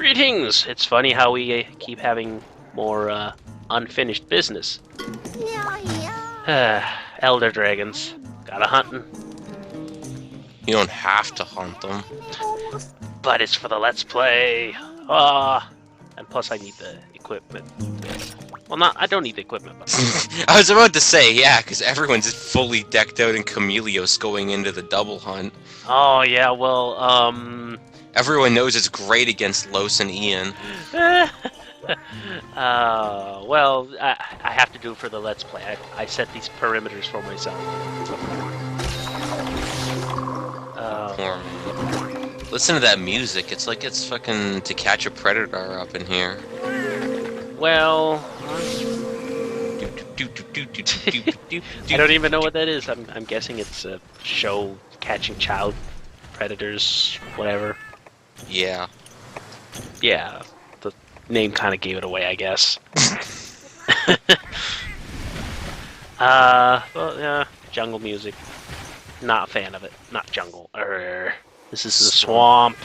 Greetings! It's funny how we keep having more unfinished business. Elder dragons. Gotta hunt 'em. You don't have to hunt them. But it's for the Let's Play. And plus I need the equipment. Well, I don't need the equipment, but... I was about to say, yeah, because everyone's fully decked out in Chameleos going into the double hunt. Oh, yeah, well, Everyone knows it's great against Los and Ian. well, I have to do it for the Let's Play. I set these perimeters for myself. Poor man. Listen to that music. It's like it's fucking To Catch a Predator up in here. Well... I don't even know what that is. I'm guessing it's a show catching child predators, whatever. Yeah. Yeah, the name kind of gave it away, I guess. Well, yeah, jungle music. Not a fan of it. Not jungle. This is the swamp.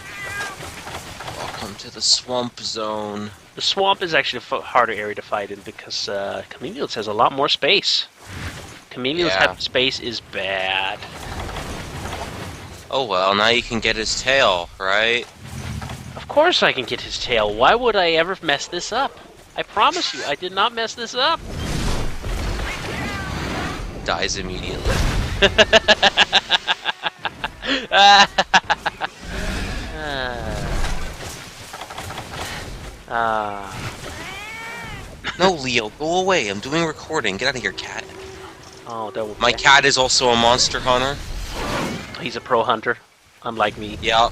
Welcome to the swamp zone. The swamp is actually a harder area to fight in because Chameleos has a lot more space. Chameleos have space is bad. Oh well, now you can get his tail, right? Of course I can get his tail. Why would I ever mess this up? I promise you, I did not mess this up. Dies immediately. No, Leo, go away. I'm doing recording. Get out of here, cat. Oh, that My cat is also a monster hunter. He's a pro hunter, unlike me. Yeah.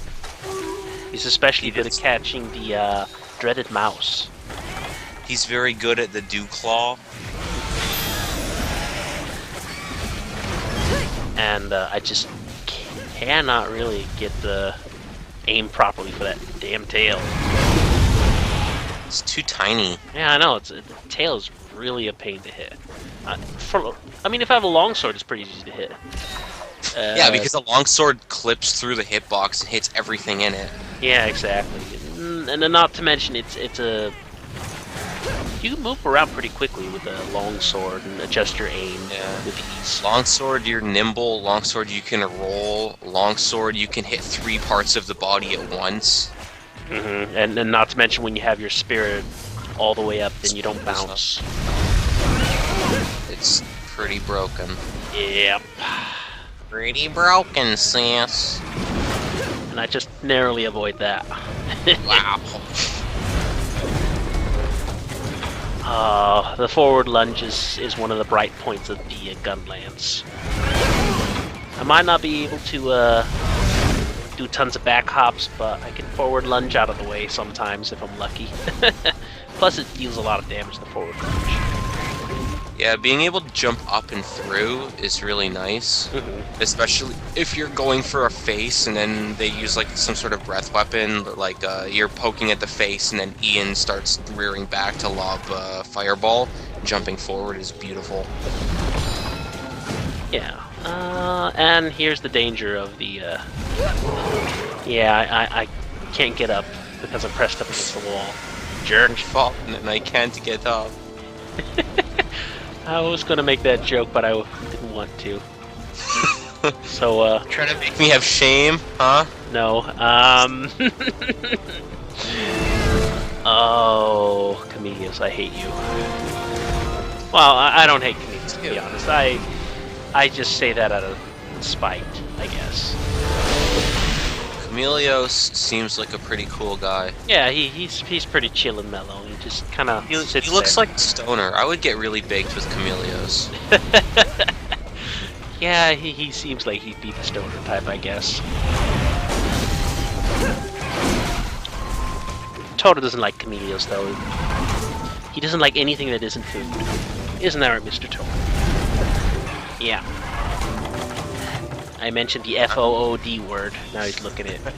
He's especially good at catching the dreaded mouse. He's very good at the dew claw. And I just cannot really get the aim properly for that damn tail. It's too tiny. Yeah, I know. The tail is really a pain to hit. I mean, if I have a longsword, it's pretty easy to hit. Yeah, because the longsword clips through the hitbox and hits everything in it. Yeah, exactly. And then not to mention, it's a... You can move around pretty quickly with a longsword and adjust your aim with ease. Longsword, you're nimble. Longsword, you can roll. Longsword, you can hit 3 parts of the body at once. Mm-hmm. And not to mention when you have your spirit all the way up, then you don't bounce. It's pretty broken. Yep. Pretty broken, sis. And I just narrowly avoid that. Wow. The forward lunge is one of the bright points of the gun lance. I might not be able to do tons of back hops, but I can forward lunge out of the way sometimes if I'm lucky. Plus it deals a lot of damage, the forward lunge. Yeah, being able to jump up and through is really nice. Mm-hmm. Especially if you're going for a face and then they use like some sort of breath weapon, like you're poking at the face and then Ian starts rearing back to lob fireball. Jumping forward is beautiful. Yeah. And here's the danger of the... Yeah, I can't get up because I'm pressed up against the wall. Jerk. And I can't get up. I was gonna make that joke, but I didn't want to. So, Trying to make me have shame, huh? No, Oh, Chameleos, I hate you. Well, I don't hate Chameleos, to be honest. I just say that out of spite, I guess. Chameleos seems like a pretty cool guy. Yeah, he's pretty chill and mellow. He just kind of He looks like a stoner. I would get really baked with Chameleos. Yeah, he seems like he'd be the stoner type, I guess. Toto doesn't like Chameleos, though. He doesn't like anything that isn't food. Isn't that right, Mr. Toto? Yeah. I mentioned the F-O-O-D word. Now he's looking at it.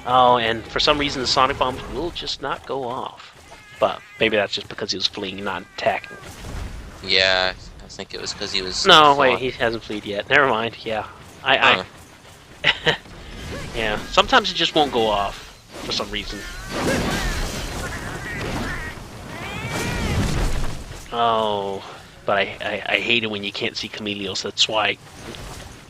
Oh, and for some reason the sonic bombs will just not go off. But maybe that's just because he was fleeing, not attacking. Yeah, I think it was because he was... No, wait, he hasn't fleed yet. Never mind, yeah. Yeah, sometimes it just won't go off for some reason. Oh, but I hate it when you can't see Chameleos. That's why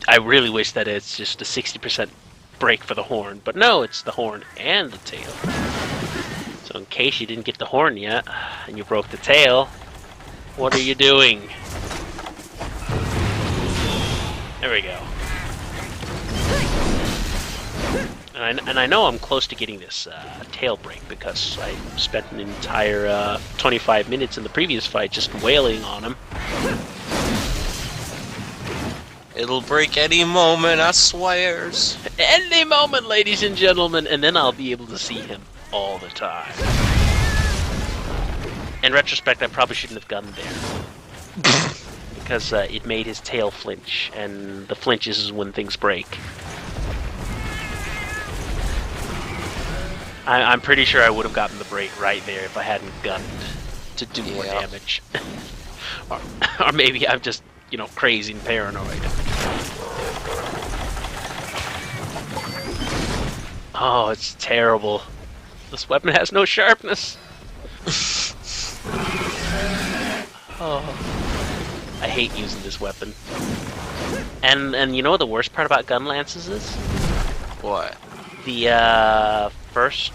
I really wish that it's just a 60% break for the horn. But no, it's the horn and the tail. So in case you didn't get the horn yet, and you broke the tail, what are you doing? There we go. And I know I'm close to getting this tail break because I spent an entire 25 minutes in the previous fight just wailing on him. It'll break any moment, I swears. Any moment, ladies and gentlemen, and then I'll be able to see him all the time. In retrospect, I probably shouldn't have gone there. Because it made his tail flinch, and the flinches is when things break. I'm pretty sure I would have gotten the break right there if I hadn't gunned to do more damage. or maybe I'm just, crazy and paranoid. Oh, it's terrible. This weapon has no sharpness. Oh, I hate using this weapon. And you know what the worst part about gun lances is? What? The first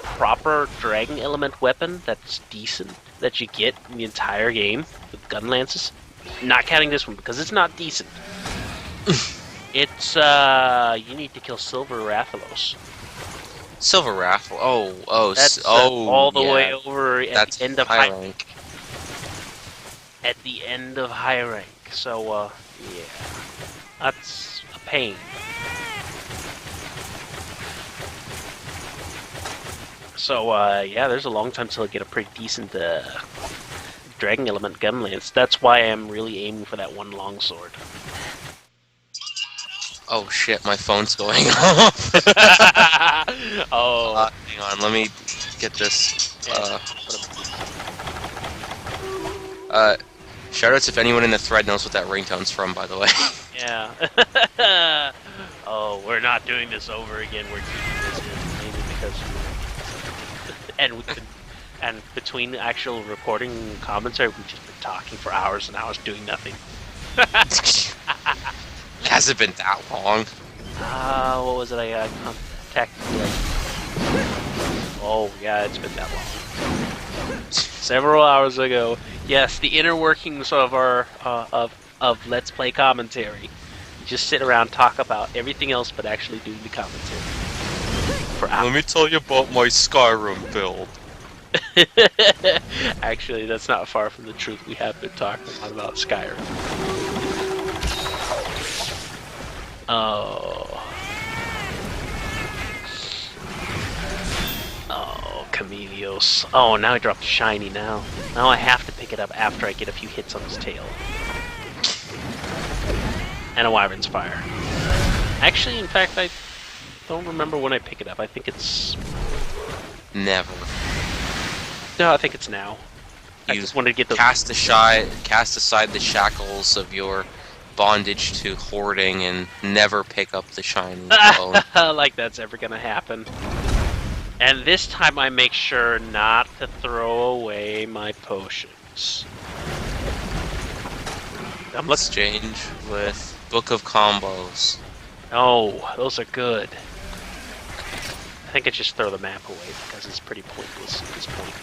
proper dragon element weapon that's decent that you get in the entire game with gun lances. Not counting this one because it's not decent. It's you need to kill Silver Rathalos. Silver Raffle. That's all the way over at the end of high rank. At the end of high rank. So yeah, that's a pain. So yeah, there's a long time till I get a pretty decent dragon element gun lance. That's why I'm really aiming for that one longsword. Oh shit, my phone's going off. Oh. Hang on, let me get this. Shoutouts if anyone in the thread knows what that ringtone's from, by the way. Yeah. Oh, we're not doing this over again. We're keeping this in mainly because and between actual recording and commentary, we've just been talking for hours and hours doing nothing. It hasn't been that long. What was it? I contacted you. Oh yeah, it's been that long. Several hours ago. Yes, the inner workings of our of Let's Play commentary. You just sit around, talk about everything else, but actually doing the commentary. For hours. Let me tell you about my Skyrim build. Actually, that's not far from the truth. We have been talking a lot about Skyrim. Oh, Chameleos. Oh, now I dropped shiny now. Now I have to pick it up after I get a few hits on his tail. And a Wyvern's Fire. Actually, in fact, I don't remember when I pick it up. I think it's... Never. No, I think it's now. I just wanted to get the... Cast aside the shackles of your bondage to hoarding and never pick up the shiny bone. Like that's ever gonna happen. And this time I make sure not to throw away my potions. Exchange with Book of Combos. Oh, those are good. I think I just throw the map away because it's pretty pointless at this point.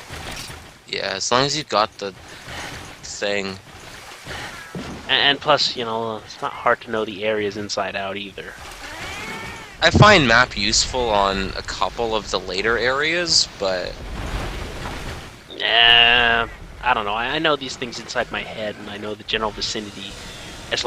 Yeah, as long as you've got the thing. And plus, it's not hard to know the areas inside out either. I find map useful on a couple of the later areas, but... I don't know. I know these things inside my head, and I know the general vicinity.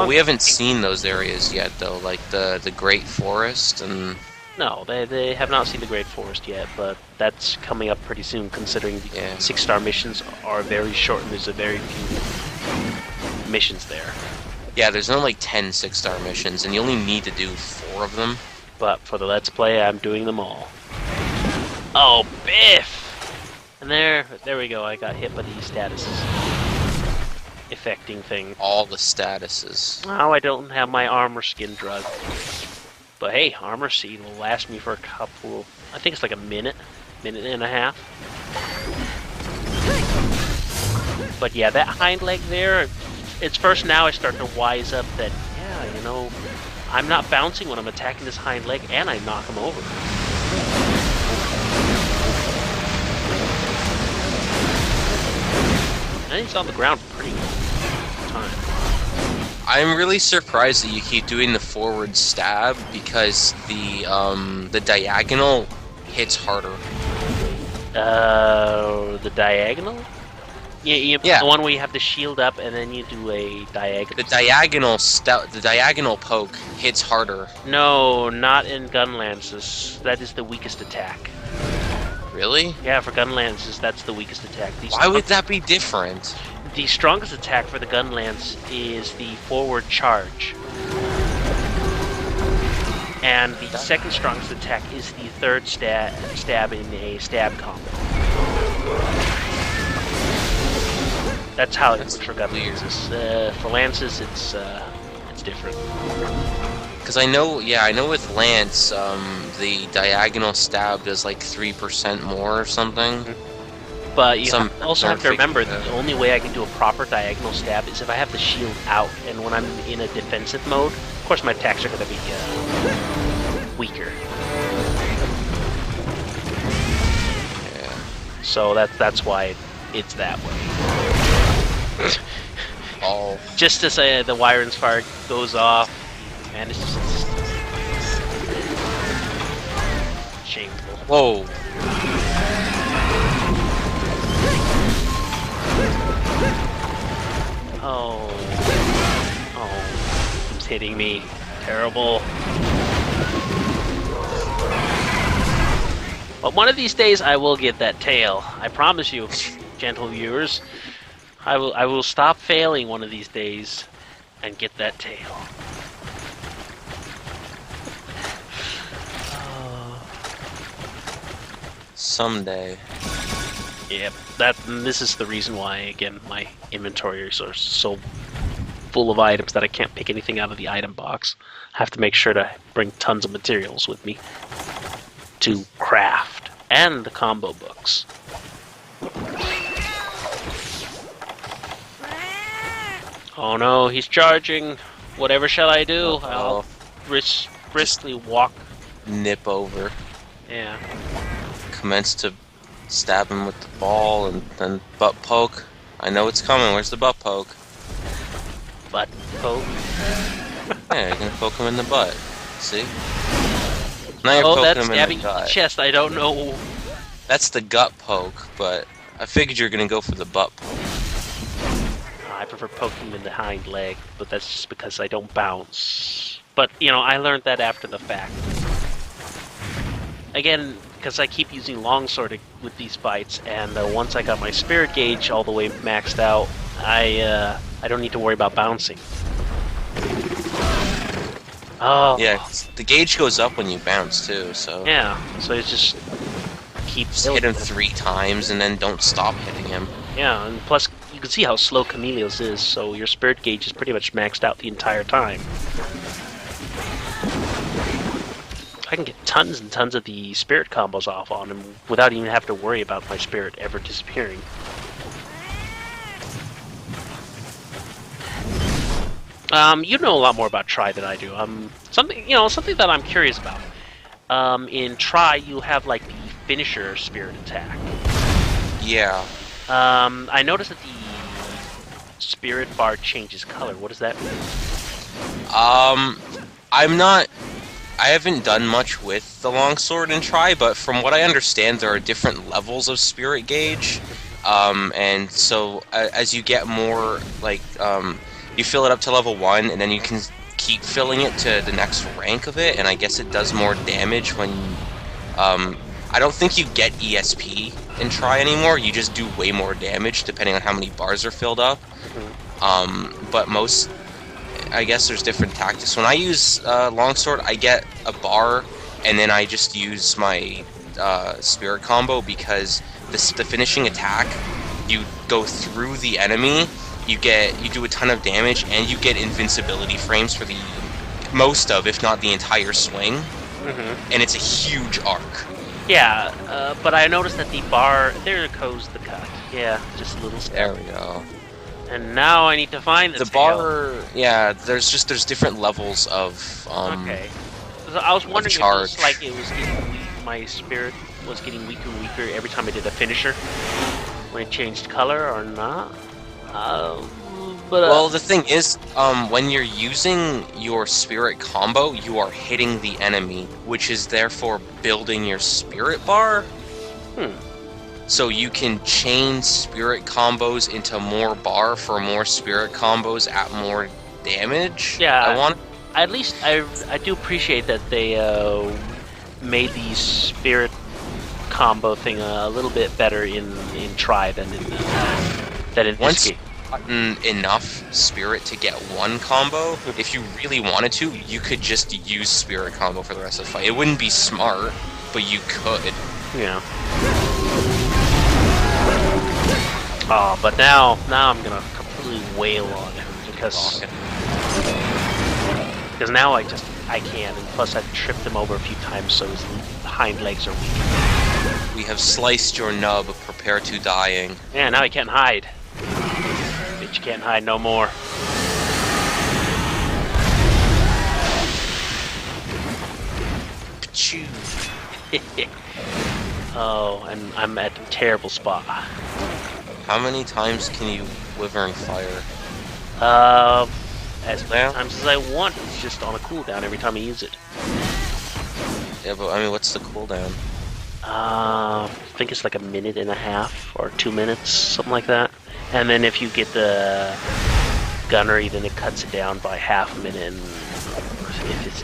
We haven't seen those areas yet, though, like the Great Forest and... No, they have not seen the Great Forest yet, but that's coming up pretty soon, considering the 6-star missions are very short, and there's a very few missions there. Yeah, there's only like 10 6-star missions, and you only need to do 4 of them. But for the Let's Play, I'm doing them all. Oh, biff! And there we go, I got hit by these statuses. Affecting thing. All the statuses. Now I don't have my armor skin drug. But hey, Armor Seed will last me for a couple. I think it's like a minute and a half. But yeah, that hind leg there. It's first now I start to wise up that yeah, you know, I'm not bouncing when I'm attacking this hind leg, and I knock him over. And he's on the ground for pretty good time. I'm really surprised that you keep doing the forward stab because the diagonal hits harder. The diagonal? Yeah. The one where you have the shield up and then you do a diagonal. The diagonal poke hits harder. No, not in gun lances. That is the weakest attack. Really? Yeah, for gun lances, that's the weakest attack. Why would that be different? The strongest attack for the gun lance is the forward charge. And the second strongest attack is the third stab in a stab combo. That's how it works for gun lances. For lances, it's different. Because I know with lance, the diagonal stab does like 3% more or something. But you also have to remember that the only way I can do a proper diagonal stab is if I have the shield out, and when I'm in a defensive mode, of course my attacks are going to be weaker. Yeah. So that's why it's that way. Oh. Just as the Wyron's fire goes off, man, it's just shameful. Whoa. Oh, he's hitting me. Terrible. But one of these days I will get that tail. I promise you, gentle viewers. I will stop failing one of these days and get that tail. Someday. Yep, this is the reason why, again, my inventory is so full of items that I can't pick anything out of the item box. I have to make sure to bring tons of materials with me to craft, and the combo books. Oh no, he's charging. Whatever shall I do? I'll briskly walk. Nip over. Yeah. Commence to stab him with the ball and then butt poke. I know it's coming. Where's the butt poke? Butt poke? Yeah, you're gonna poke him in the butt. See? Now you're Oh, that's poking him in stabbing the gut. chest. I don't know. That's the gut poke, but I figured you're gonna go for the butt poke. I prefer poking him in the hind leg, but that's just because I don't bounce. But, you know, I learned that after the fact. Again, because I keep using longsword with these fights, and once I got my spirit gauge all the way maxed out, I don't need to worry about bouncing. Oh. Yeah, the gauge goes up when you bounce too, so... Yeah, so it just keeps... Hit him 3 times and then don't stop hitting him. Yeah, and plus you can see how slow Chameleos is, so your spirit gauge is pretty much maxed out the entire time. I can get tons and tons of the spirit combos off on him without even having to worry about my spirit ever disappearing. You know a lot more about Tri than I do. Something that I'm curious about. In Tri, you have like the finisher spirit attack. Yeah. I noticed that the spirit bar changes color. What does that mean? I haven't done much with the longsword in Tri, but from what I understand, there are different levels of spirit gauge. And so as you get more, like, you fill it up to level 1, and then you can keep filling it to the next rank of it, and I guess it does more damage when... I don't think you get ESP in Tri anymore, you just do way more damage depending on how many bars are filled up. But most... I guess there's different tactics. When I use longsword, I get a bar, and then I just use my spirit combo, because the finishing attack, you go through the enemy, you do a ton of damage, and you get invincibility frames for the most of, if not the entire swing, Mm-hmm. and it's a huge arc. Yeah, but I noticed that the bar... There goes the cut. Yeah, just a little There step. we go. And now I need to find the The tail. bar, yeah, there's different levels of, Okay. So I was wondering if it was charge. like it was getting weak, my spirit was getting weaker and weaker every time I did a finisher when it changed color or not. But Well, the thing is, when you're using your spirit combo, you are hitting the enemy, which is therefore building your spirit bar. So you can chain spirit combos into more bar for more spirit combos at more damage. Yeah. At least I do appreciate that they made the spirit combo thing a little bit better in Tri than in this Once game. gotten enough spirit to get one combo, if you really wanted to, you could just use spirit combo for the rest of the fight. It wouldn't be smart, but you could. Yeah. Oh, but now I'm gonna completely wail on him because now I can, and plus I've tripped him over a few times, so his hind legs are weak. We have sliced your nub. Prepare to dying. Yeah, now he can't hide. Bitch can't hide no more. Pachoo. Oh, and I'm at a terrible spot. How many times can you Wyvern fire? As many Yeah. times as I want. It's just on a cooldown every time I use it. Yeah, but I mean, what's the cooldown? I think it's like a minute and a half or 2 minutes, something like that. And then if you get the gunnery, then it cuts it down by half a minute. And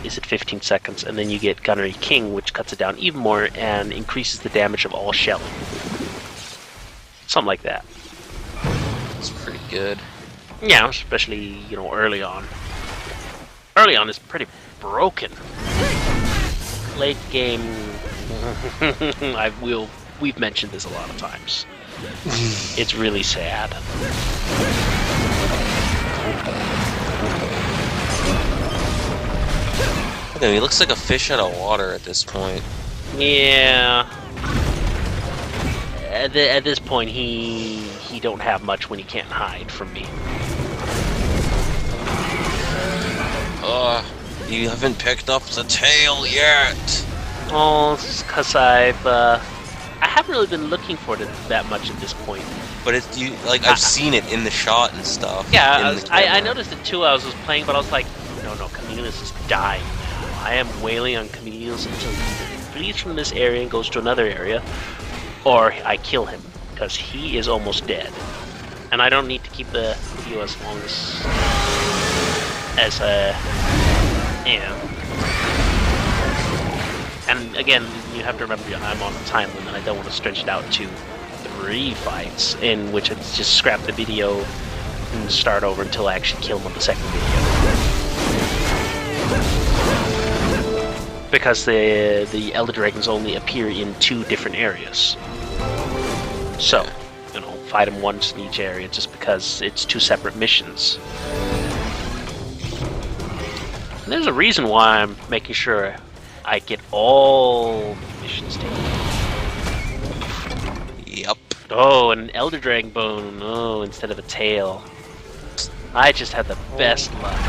is it 15 seconds? And then you get gunnery king, which cuts it down even more and increases the damage of all shelling. Something like that. It's pretty good. Yeah, especially early on. Early on is pretty broken. Late game, we've mentioned this a lot of times. It's really sad. Okay, he looks like a fish out of water at this point. Yeah. At this point, he don't have much when he can't hide from me. You haven't picked up the tail yet. Oh, it's because I haven't really been looking for it that much at this point. But I've seen it in the shot and stuff. Yeah, in the I camera. noticed it too. I was playing, but I was like, no, Camillus is dying now. I am wailing on Camillus until he flees from this area and goes to another area, or I kill him because he is almost dead. And I don't need to keep the video as long as And again, you have to remember I'm on a time limit. I don't want to stretch it out to 3 fights, in which it's just scrap the video and start over until I actually kill him on the second video. Because the Elder Dragons only appear in 2 different areas. So, fight them once in each area just because it's 2 separate missions. And there's a reason why I'm making sure I get all missions taken. Yep. Oh, an Elder Dragon bone. Oh, instead of a tail. I just had the best luck.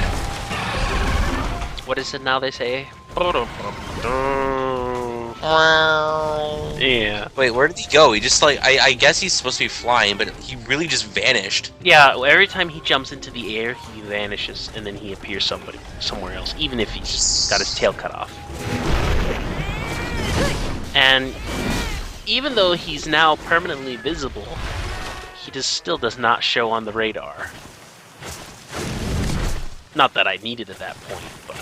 What is it now they say? Yeah. Wait, where did he go? He just I guess he's supposed to be flying, but he really just vanished. Yeah, every time he jumps into the air, he vanishes, and then he appears somewhere else, even if he's got his tail cut off. And even though he's now permanently visible, he still does not show on the radar. Not that I needed at that point, but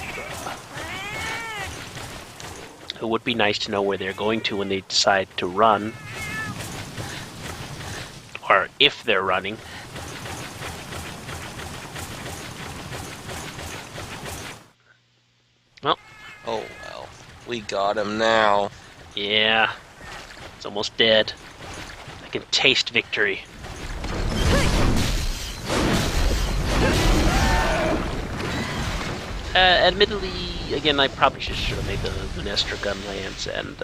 it would be nice to know where they're going to when they decide to run. Or if they're running. Well. Oh well. We got him now. Yeah. It's almost dead. I can taste victory. Admittedly, again, I probably just should have made the Lunestra Gunlance and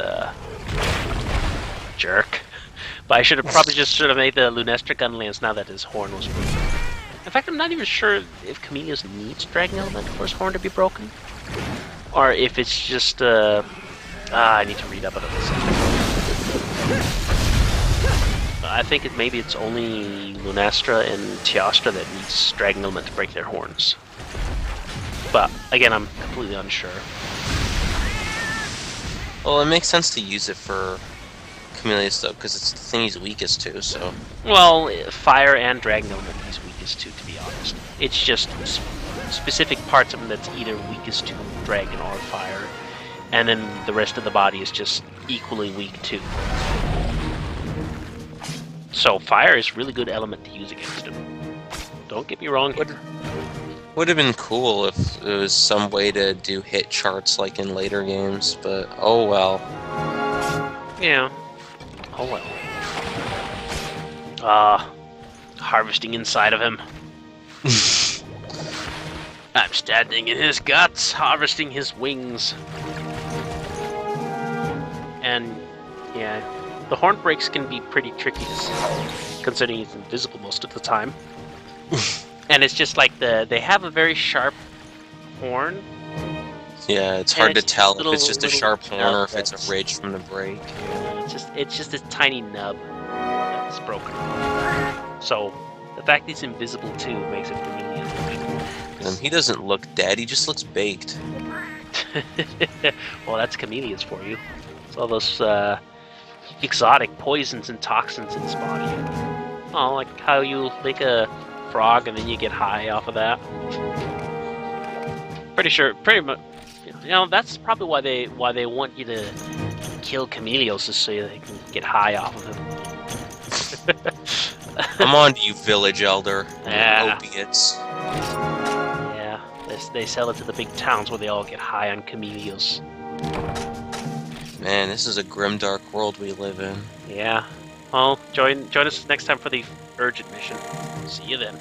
jerk. But I should have made the Lunestra Gunlance now that his horn was broken. In fact, I'm not even sure if Chameleos needs Dragon Element for his horn to be broken, or if it's just I need to read up on this. I think maybe it's only Lunastra and Teostra that needs Dragon Element to break their horns. But again, I'm completely unsure. Well, it makes sense to use it for Chameleos though, because it's the thing he's weakest to. So. Well, fire and Dragon Element he's weakest to be honest. It's just specific parts of him that's either weakest to Dragon or Fire, and then the rest of the body is just equally weak too. So Fire is a really good element to use against him. Don't get me wrong here. Would have been cool if there was some way to do hit charts like in later games, but oh well. Yeah. Oh well. Harvesting inside of him. I'm standing in his guts, harvesting his wings. And yeah, the horn breaks can be pretty tricky, considering he's invisible most of the time. And it's just like they have a very sharp horn. Yeah, it's hard to tell if it's just a sharp horn or if it's a ridge from the break. It's just a tiny nub that's broken. So the fact that he's invisible too makes it convenient. He doesn't look dead; he just looks baked. Well, that's Chameleos for you. It's all those exotic poisons and toxins in his body. Oh, like how you lick a frog and then you get high off of that. Pretty much. You know, that's probably why they want you to kill Chameleos, is so they can get high off of him. I'm on to you, village elder. Yeah. Opiates. Yeah, they sell it to the big towns where they all get high on Chameleos. Man, this is a grimdark world we live in. Yeah. Well, join us next time for the urgent mission. See you then.